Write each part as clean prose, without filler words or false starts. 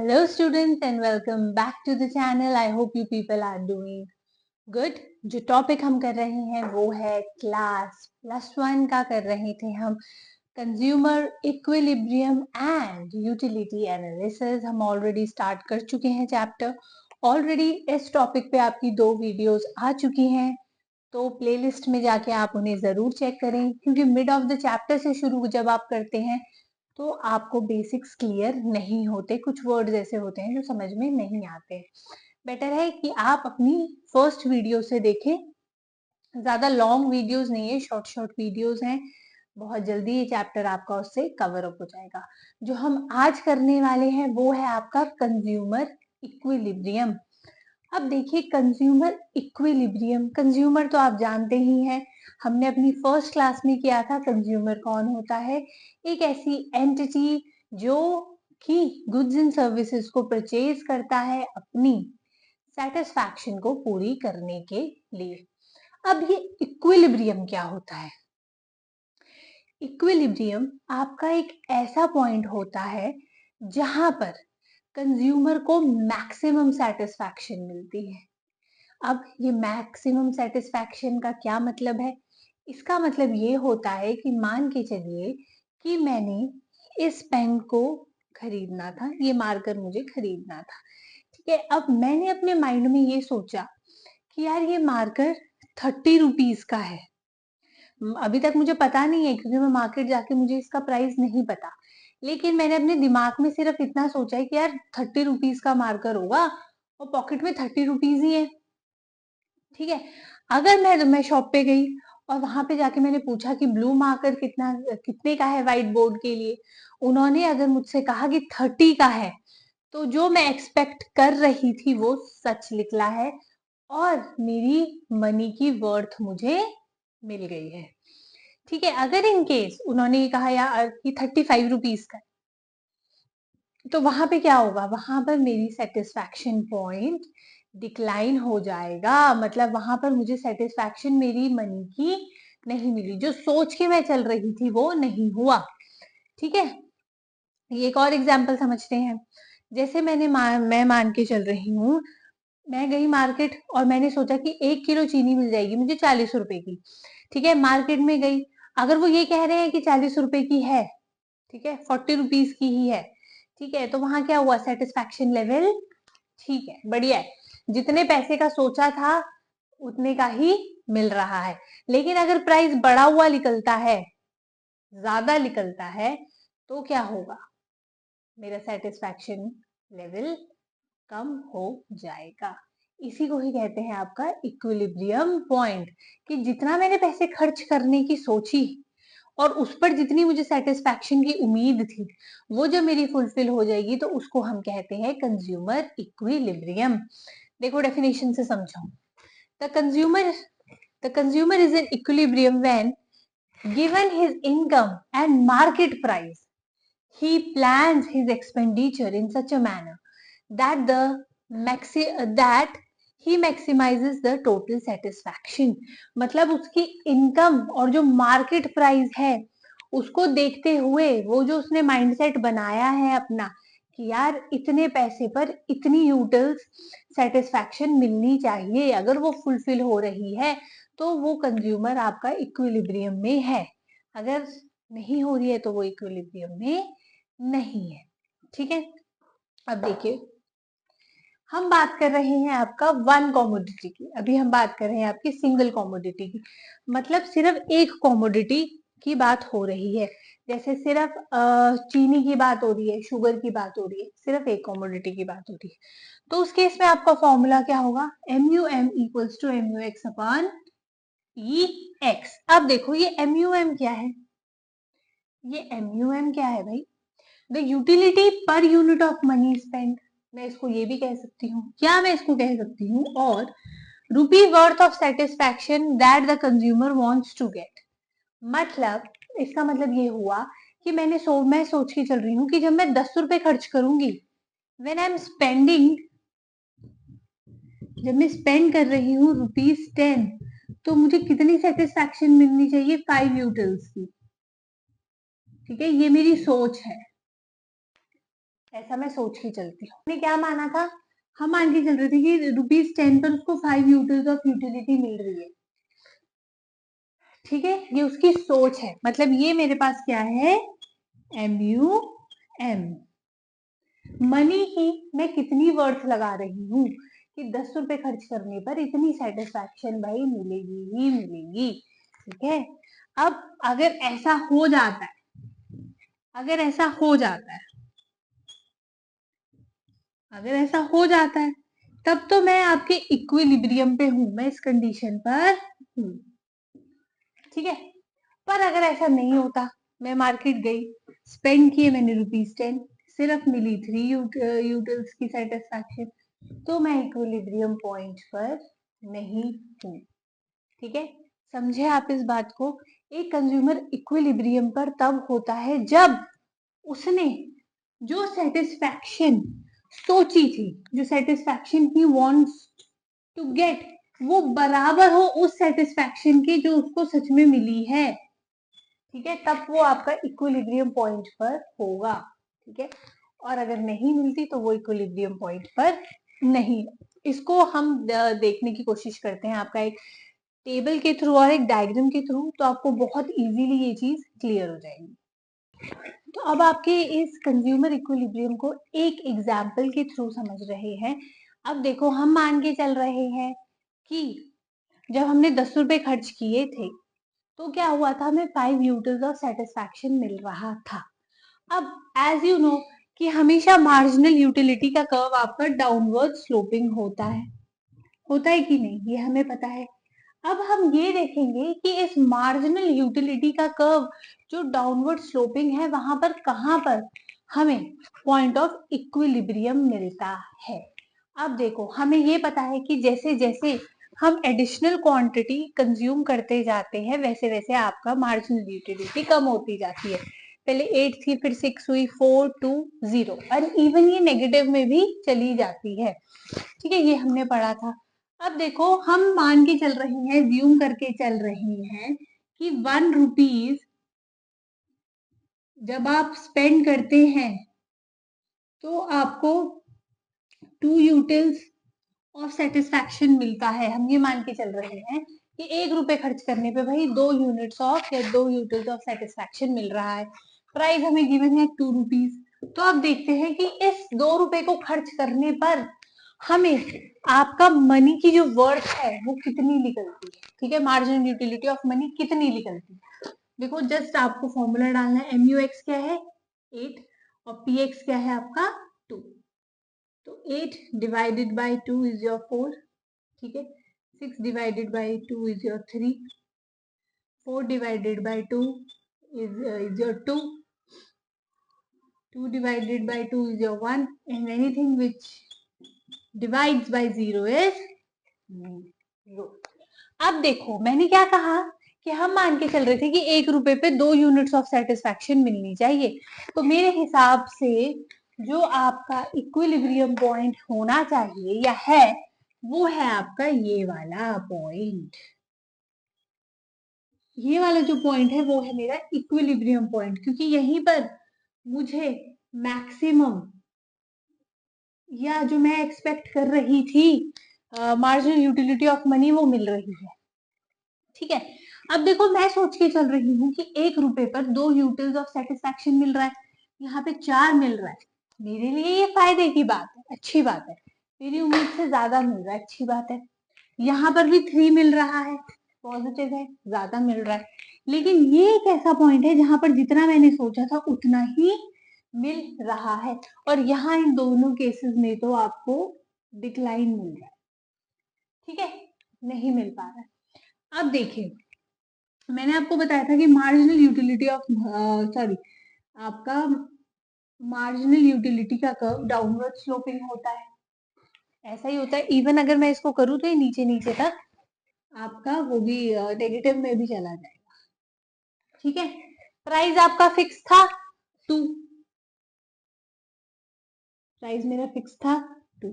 Hello students and welcome back to the channel. I hope you people are doing good. जो topic हम कर रहे हैं वो है क्लास +1 का कर रहे थे हम consumer equilibrium and utility analysis. हम ऑलरेडी स्टार्ट कर चुके हैं चैप्टर। ऑलरेडी इस टॉपिक पे आपकी 2 वीडियोस आ चुकी हैं, तो प्लेलिस्ट में जाके आप उन्हें जरूर चेक करें, क्योंकि मिड ऑफ द चैप्टर से शुरू जब आप करते हैं तो आपको बेसिक्स क्लियर नहीं होते, कुछ वर्ड्स ऐसे होते हैं जो समझ में नहीं आते। बेटर है कि आप अपनी फर्स्ट वीडियो से देखें। ज्यादा लॉन्ग वीडियोस नहीं है, शॉर्ट शॉर्ट वीडियोस हैं। बहुत जल्दी ये चैप्टर आपका उससे कवर अप हो जाएगा। जो हम आज करने वाले हैं वो है आपका कंज्यूमर इक्विलिब्रियम। अब देखिए, कंज्यूमर इक्विलिब्रियम, कंज्यूमर तो आप जानते ही हैं, हमने अपनी फर्स्ट क्लास में किया था। कंज्यूमर कौन होता है? एक ऐसी एंटिटी जो कि गुड्स एंड सर्विसेज को परचेज करता है अपनी सेटिस्फैक्शन को पूरी करने के लिए। अब ये इक्विलिब्रियम क्या होता है? इक्विलिब्रियम आपका एक ऐसा पॉइंट होता है जहां पर कंज्यूमर को मैक्सिमम सेटिस्फैक्शन मिलती है। अब ये मैक्सिमम सेटिस्फैक्शन का क्या मतलब है? इसका मतलब ये होता है कि मान के चलिए कि मैंने इस पेन को खरीदना था, ये मार्कर मुझे खरीदना था, ठीक है। अब मैंने अपने माइंड में ये सोचा कि यार ये मार्कर 30 रुपीज का है। अभी तक मुझे पता नहीं है, क्योंकि मैं मार्केट जाके मुझे इसका प्राइस नहीं पता, लेकिन मैंने अपने दिमाग में सिर्फ इतना सोचा है कि यार 30 रुपीज का मार्कर होगा और पॉकेट में 30 रुपीज ही है, ठीक है। अगर मैं शॉप पे गई और वहां पे जाके मैंने पूछा कि ब्लू मार्कर कितने का है व्हाइट बोर्ड के लिए, उन्होंने अगर मुझसे कहा कि 30 का है, तो जो मैं एक्सपेक्ट कर रही थी वो सच निकला है और मेरी मनी की वर्थ मुझे मिल गई है, ठीक है। अगर इन केस उन्होंने ये कहा यार कि 35 रुपीज का है, तो वहां पे क्या होगा? वहां पर मेरी सेटिस्फैक्शन पॉइंट डिक्लाइन हो जाएगा। मतलब वहां पर मुझे सेटिस्फैक्शन मेरी मनी की नहीं मिली, जो सोच के मैं चल रही थी वो नहीं हुआ, ठीक है। ये एक और एग्जांपल समझते हैं। जैसे मैं मान के चल रही हूँ, मैं गई मार्केट और मैंने सोचा कि 1 किलो चीनी मिल जाएगी मुझे 40 रुपए की, ठीक है। मार्केट में गई, अगर वो ये कह रहे हैं कि 40 रुपए की है, ठीक है, 40 रुपीज की ही है, ठीक है, तो वहां क्या हुआ? सेटिस्फैक्शन लेवल ठीक है, बढ़िया है, जितने पैसे का सोचा था उतने का ही मिल रहा है। लेकिन अगर प्राइस बढ़ा हुआ निकलता है, ज्यादा निकलता है, तो क्या होगा? मेरा सेटिस्फैक्शन लेवल कम हो जाएगा। इसी को ही कहते हैं आपका इक्विलिब्रियम पॉइंट, कि जितना मैंने पैसे खर्च करने की सोची और उस पर जितनी मुझे सेटिस्फैक्शन की उम्मीद थी, वो जब मेरी फुलफिल हो जाएगी तो उसको हम कहते हैं कंज्यूमर इक्विलिब्रियम। देखो डेफिनेशन से समझो। The consumer the consumer is in equilibrium when given his income and market price he plans his expenditure in such a manner that that he maximizes the total satisfaction। मतलब उसकी income और जो market price है उसको देखते हुए वो जो उसने माइंडसेट बनाया है अपना कि यार इतने पैसे पर इतनी यूटिल्स सेटिस्फैक्शन मिलनी चाहिए, अगर वो फुलफिल हो रही है तो वो कंज्यूमर आपका इक्विलिब्रियम में है। अगर नहीं हो रही है तो वो इक्विलिब्रियम में नहीं है, ठीक है। अब देखिए, हम बात कर रहे हैं आपका वन कॉमोडिटी की, अभी हम बात कर रहे हैं आपकी सिंगल कॉमोडिटी की। मतलब सिर्फ एक कॉमोडिटी की बात हो रही है। जैसे सिर्फ चीनी की बात हो रही है, शुगर की बात हो रही है, सिर्फ एक कॉमोडिटी की बात हो रही है, तो उस केस में आपका फॉर्मूला क्या होगा? MUM equals to MUX upon EX। अब देखो ये MUM क्या है? ये MUM क्या है भाई? The utility per unit of money spend. मैं इसको ये भी कह सकती हूँ, क्या मैं इसको कह सकती हूँ? और rupee worth of satisfaction that the consumer wants to get. मतलब इसका मतलब ये हुआ कि मैं सोच के चल रही हूँ कि जब मैं 10 रुपए खर्च करूंगी, व्हेन आई एम स्पेंडिंग, जब मैं स्पेंड कर रही हूँ ₹10, तो मुझे कितनी सेटिस्फैक्शन मिलनी चाहिए? 5 यूटिल्स की, ठीक है। ये मेरी सोच है, ऐसा मैं सोच के चलती हूँ। हमने क्या माना था, हम मान के चल रहे थे कि ₹10 पर उसको 5 यूटिल्स ऑफ यूटिलिटी मिल रही है। ठीक है, ये उसकी सोच है। मतलब ये मेरे पास क्या है, MUM, मनी ही मैं कितनी वर्थ लगा रही हूँ कि ₹10 खर्च करने पर इतनी सेटिस्फैक्शन भाई मिलेगी ही मिलेगी। ठीक है, अब अगर ऐसा हो जाता है, अगर ऐसा हो जाता है, अगर ऐसा हो जाता है, तब तो मैं आपके इक्विलिब्रियम पे हूं, मैं इस कंडीशन पर हूं। ठीक है, पर अगर ऐसा नहीं होता, मैं मार्केट गई, स्पेंड किए मैंने ₹10, सिर्फ मिली 3 यूटिल्स की सेटिस्फैक्शन, तो मैं इक्विलिब्रियम पॉइंट पर नहीं हूं। ठीक है, समझे आप इस बात को। एक कंज्यूमर इक्विलिब्रियम पर तब होता है जब उसने जो सेटिस्फैक्शन सोची थी, जो सेटिस्फैक्शन ही वांट्स टू गेट, वो बराबर हो उस सेटिस्फैक्शन की जो उसको सच में मिली है। ठीक है, तब वो आपका इक्विलिब्रियम पॉइंट पर होगा। ठीक है, और अगर नहीं मिलती तो वो इक्विलिब्रियम पॉइंट पर नहीं। इसको हम देखने की कोशिश करते हैं आपका एक टेबल के थ्रू और एक डायग्राम के थ्रू, तो आपको बहुत इजीली ये चीज क्लियर हो जाएगी। तो अब आपके इस कंज्यूमर इक्विलिब्रियम को एक एग्जाम्पल के थ्रू समझ रहे हैं। अब देखो, हम मान के चल रहे हैं कि जब हमने ₹10 खर्च किए थे, तो क्या हुआ था, हमें 5 यूटिल्स ऑफ सेटिस्फैक्शन मिल रहा था। अब एज यू नो कि हमेशा मार्जिनल यूटिलिटी का कर्व आपका डाउनवर्ड स्लोपिंग होता है कि नहीं, ये हमें पता है। अब हम ये देखेंगे कि इस मार्जिनल यूटिलिटी का कर्व जो डाउनवर्ड स्लोपिंग है, वहां पर कहां पर हमें पॉइंट ऑफ इक्विलिब्रियम मिलता है। अब देखो, हमें ये पता है कि जैसे जैसे हम एडिशनल क्वांटिटी कंज्यूम करते जाते हैं, वैसे वैसे आपका मार्जिनल यूटिलिटी कम होती जाती है। पहले 8 थी, फिर 6 हुई, 4 2 0, और इवन ये नेगेटिव में भी चली जाती है। ठीक है, ये हमने पढ़ा था। अब देखो, हम मान के चल रहे हैं, ज्यूम करके चल रहे हैं कि ₹1 जब आप स्पेंड करते हैं तो आपको 2 यूटिल्स ऑफ सेटिस्फैक्शन मिलता है। हम ये मान के चल रहे हैं कि ₹1 खर्च करने पे भाई 2 यूनिट्स ऑफ या 2 यूटिल्स ऑफ सेटिस्फैक्शन मिल रहा है। प्राइस हमें गिवन है ₹2। तो अब देखते हैं कि इस ₹2 को खर्च करने पर हमें आपका मनी की जो वर्थ है वो कितनी निकलती है। ठीक है, मार्जिनल यूटिलिटी ऑफ मनी कितनी निकलती है। देखो, जस्ट आपको फॉर्मूला डालना है। MUX क्या है, 8, और PX क्या है आपका 2। तो 8 डिवाइडेड बाई 2 इज योर 4। ठीक है, 6 divided by 2 is your 3, 4 divided by 2 is your 2, 2 divided by 2 is your 1, and anything which divides by 0 is 0. अब देखो, मैंने क्या कहा कि हम मान के चल रहे थे कि ₹1 पे 2 यूनिट्स ऑफ सेटिस्फैक्शन मिलनी चाहिए। तो मेरे हिसाब से जो आपका इक्विलिब्रियम पॉइंट होना चाहिए या है, वो है आपका ये वाला पॉइंट। ये वाला जो पॉइंट है वो है मेरा इक्विलिब्रियम पॉइंट, क्योंकि यहीं पर मुझे मैक्सिमम या जो मैं एक्सपेक्ट कर रही थी मार्जिनल यूटिलिटी ऑफ मनी वो मिल रही है। ठीक है, अब देखो, मैं सोच के चल रही हूँ कि ₹1 पर 2 यूटिल्स ऑफ सेटिस्फैक्शन मिल रहा है, यहाँ पे 4 मिल रहा है। मेरे लिए ये फायदे की बात है, अच्छी बात है। मेरी उम्मीद से ज्यादा मिल रहा है, अच्छी बात है। यहाँ पर भी 3 मिल रहा है, पॉजिटिव है, ज्यादा मिल रहा है। लेकिन ये एक ऐसा पॉइंट है जहां पर जितना मैंने सोचा था उतना ही मिल रहा है, और यहाँ इन दोनों केसेस में तो आपको डिक्लाइन मिल रहा है। ठीक है, नहीं मिल पा रहा है। अब देखिए, मैंने आपको बताया था कि मार्जिनल यूटिलिटी ऑफ सॉरी आपका मार्जिनल यूटिलिटी का कर्व डाउनवर्ड स्लोपिंग होता है। ऐसा ही होता है, इवन अगर मैं इसको करूँ तो ये नीचे नीचे तक आपका वो भी नेगेटिव में भी चला जाएगा। ठीक है, प्राइस आपका फिक्स था 2, प्राइस मेरा फिक्स था 2।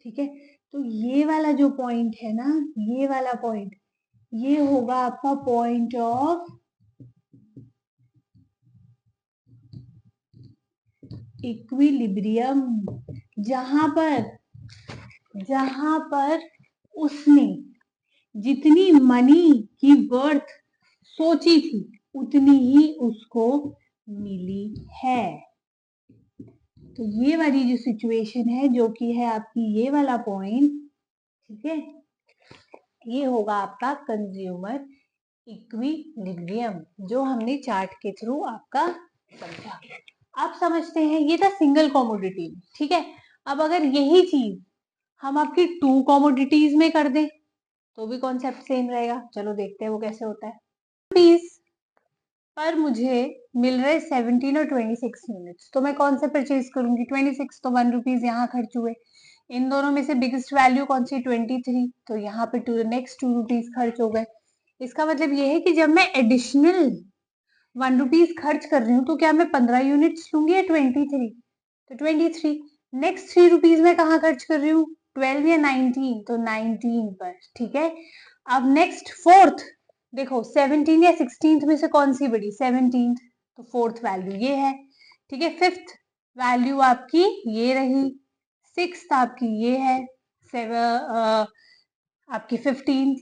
ठीक है, तो ये वाला जो पॉइंट है ना, ये वाला पॉइंट, ये होगा आपका पॉइंट ऑफ इक्विलिब्रियम, जहां पर उसने जितनी मनी की वर्थ सोची थी उतनी ही उसको मिली है। तो ये वाली जो सिचुएशन है, जो कि है आपकी ये वाला पॉइंट, ठीक है, ये होगा आपका कंज्यूमर इक्विलिब्रियम, जो हमने चार्ट के थ्रू आपका समझा। आप समझते हैं, ये था सिंगल कॉमोडिटी, ठीक है। अब अगर यही चीज हम आपकी टू कॉमोडिटीज में कर दें तो भी कॉन्सेप्ट सेम रहेगा। चलो देखते हैं वो कैसे होता है। रुपीज पर मुझे मिल रहे 17 और 26 यूनिट्स, तो मैं कौन से परचेज करूंगी? 26, तो 1 रुपीज यहाँ खर्च हुए। इन दोनों में से बिगेस्ट वैल्यू कौन सी? 23, तो यहाँ पे नेक्स्ट 2 रुपीज खर्च हो गए। इसका मतलब ये है कि जब मैं एडिशनल 1 रुपीज खर्च कर रही हूँ तो क्या मैं 15 यूनिट्स लूंगी या 23? तो 23। नेक्स्ट 3 रुपीज में कहाँ खर्च कर रही हूँ? 12 या 19? तो 19 पर, ठीक है। अब नेक्स्ट फोर्थ, देखो 17 या 16 में से कौन सी बड़ी? 17, तो फोर्थ वैल्यू ये है, ठीक है। फिफ्थ वैल्यू आपकी ये रही, सिक्स्थ आपकी ये है, आपकी 15।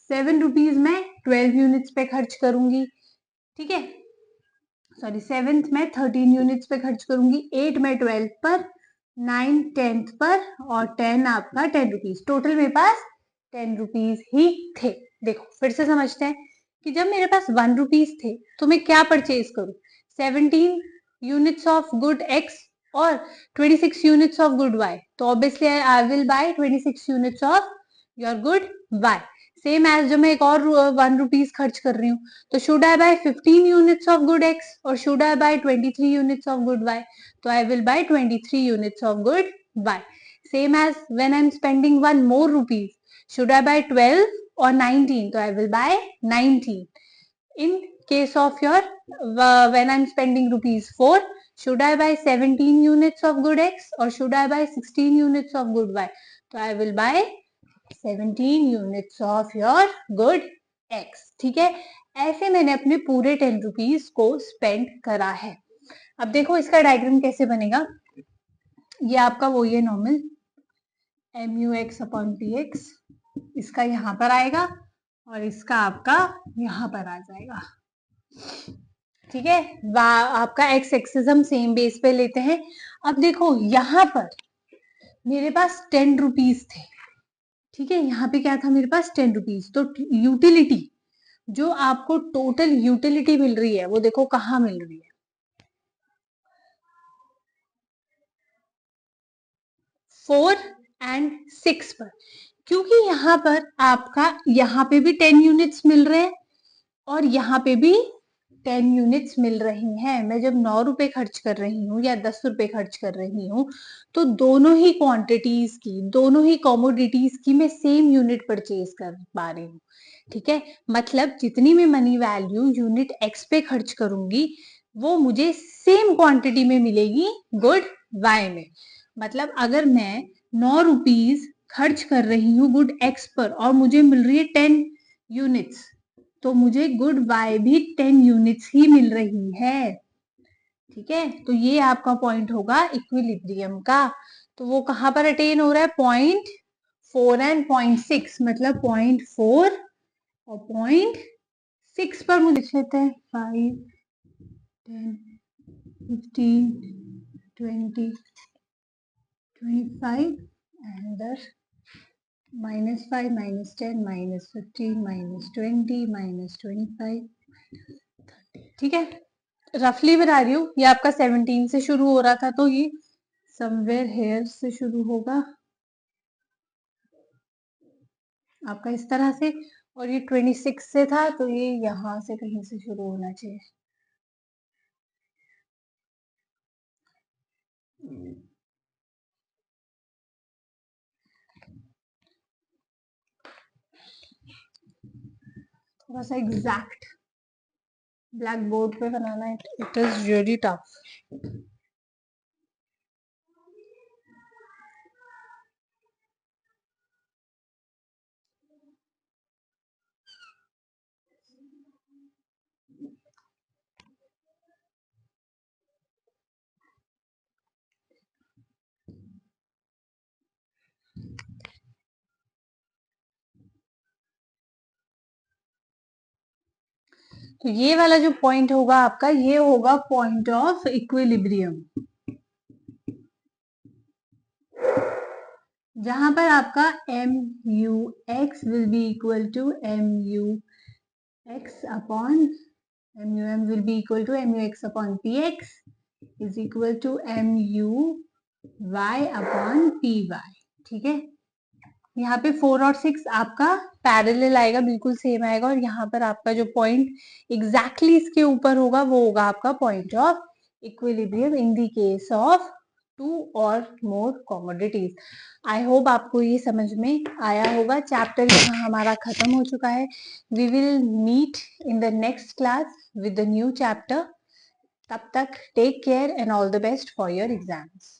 7 रुपीज में 12 यूनिट्स पे खर्च करूंगी, ठीक है। सॉरी, 7th में 13 यूनिट्स पे खर्च करूंगी, 8 में 12 पर, 9 10th पर, और 10 आपका 10 रुपीज। टोटल मेरे पास 10 रुपीज ही थे। देखो फिर से समझते हैं कि जब मेरे पास 1 रुपीज थे तो मैं क्या परचेज करूं? 17 यूनिट्स ऑफ गुड एक्स और 26 यूनिट्स ऑफ गुड वाई, तो obviously I will buy 26 units of your good Y. Same as जब मैं एक और 1 रुपीज खर्च कर रही हूँ, तो should I buy 15 units of good X और should I buy 23 units of good Y? तो I will buy 23 units of good Y. Same as when I am spending 1 more rupees, should I buy 12 or 19? So I will buy 19. In case of your when I'm spending rupees 4, should I buy 17 units of good X or should I buy 16 units of good Y? So I will buy 17 units of your good X, ठीक है। ऐसे मैंने अपने पूरे 10 rupees को spend करा है। अब देखो इसका डायग्राम कैसे बनेगा। ये आपका वो ये नॉर्मल MUX/PX, इसका यहाँ पर आएगा और इसका आपका यहाँ पर आ जाएगा, ठीक है। आपका एक्स एक्सिस हम सेम बेस पे लेते हैं। अब देखो यहाँ पर मेरे पास 10 रुपीज थे, ठीक है। यहाँ पे क्या था? मेरे पास 10 रुपीज। तो यूटिलिटी, जो आपको टोटल यूटिलिटी मिल रही है वो देखो कहाँ मिल रही है? 4 एंड 6 पर, क्योंकि यहाँ पर आपका यहाँ पे भी 10 यूनिट्स मिल रहे हैं और यहाँ पे भी 10 यूनिट्स मिल रही हैं। मैं जब 9 रुपए खर्च कर रही हूँ या 10 रुपए खर्च कर रही हूँ, तो दोनों ही क्वांटिटीज की, दोनों ही कॉमोडिटीज की मैं सेम यूनिट परचेज कर पा रही हूँ, ठीक है। मतलब जितनी मैं मनी वैल्यू यूनिट एक्स पे खर्च करूंगी वो मुझे सेम क्वांटिटी में मिलेगी गुड वाई में। मतलब अगर मैं 9 रुपीज खर्च कर रही हूँ गुड एक्स पर और मुझे मिल रही है 10 यूनिट्स, तो मुझे गुड वाई भी 10 यूनिट्स ही मिल रही है, ठीक है। तो ये आपका पॉइंट होगा इक्विलिब्रियम का। तो वो कहां पर अटेन हो रहा है? पॉइंट 4 एंड पॉइंट 6, मतलब पॉइंट 4 और पॉइंट 6 पर मुझे लेते हैं 5 10 15 20 25 एंड -5 -10 -15 -20 -25, ठीक है। रफली बता रही हूँ, ये आपका 17 से शुरू हो रहा था तो ये समवेयर हेयर से शुरू होगा आपका इस तरह से, और ये 26 से था तो ये यहाँ से कहीं से शुरू होना चाहिए। थोड़ा सा एग्जैक्ट ब्लैक बोर्ड पे बनाना है, इट इज रियली टफ। तो ये वाला जो पॉइंट होगा आपका, ये होगा पॉइंट ऑफ इक्विलिब्रियम, जहां पर आपका M U X will be equal to M U X upon M U M will be equal to M U X upon P X is equal to M U Y upon P Y. ठीक है, यहाँ पे 4 और 6 आपका parallel आएगा, बिल्कुल same आएगा, और यहाँ पर आपका जो पॉइंट एग्जैक्टली इसके ऊपर होगा वो होगा आपका point of equilibrium in the case of 2 और मोर कमोडिटीज। आई होप आपको ये समझ में आया होगा। चैप्टर यहाँ हमारा खत्म हो चुका है। We will meet in the next class with the new chapter. तब तक take care and all the best for your exams.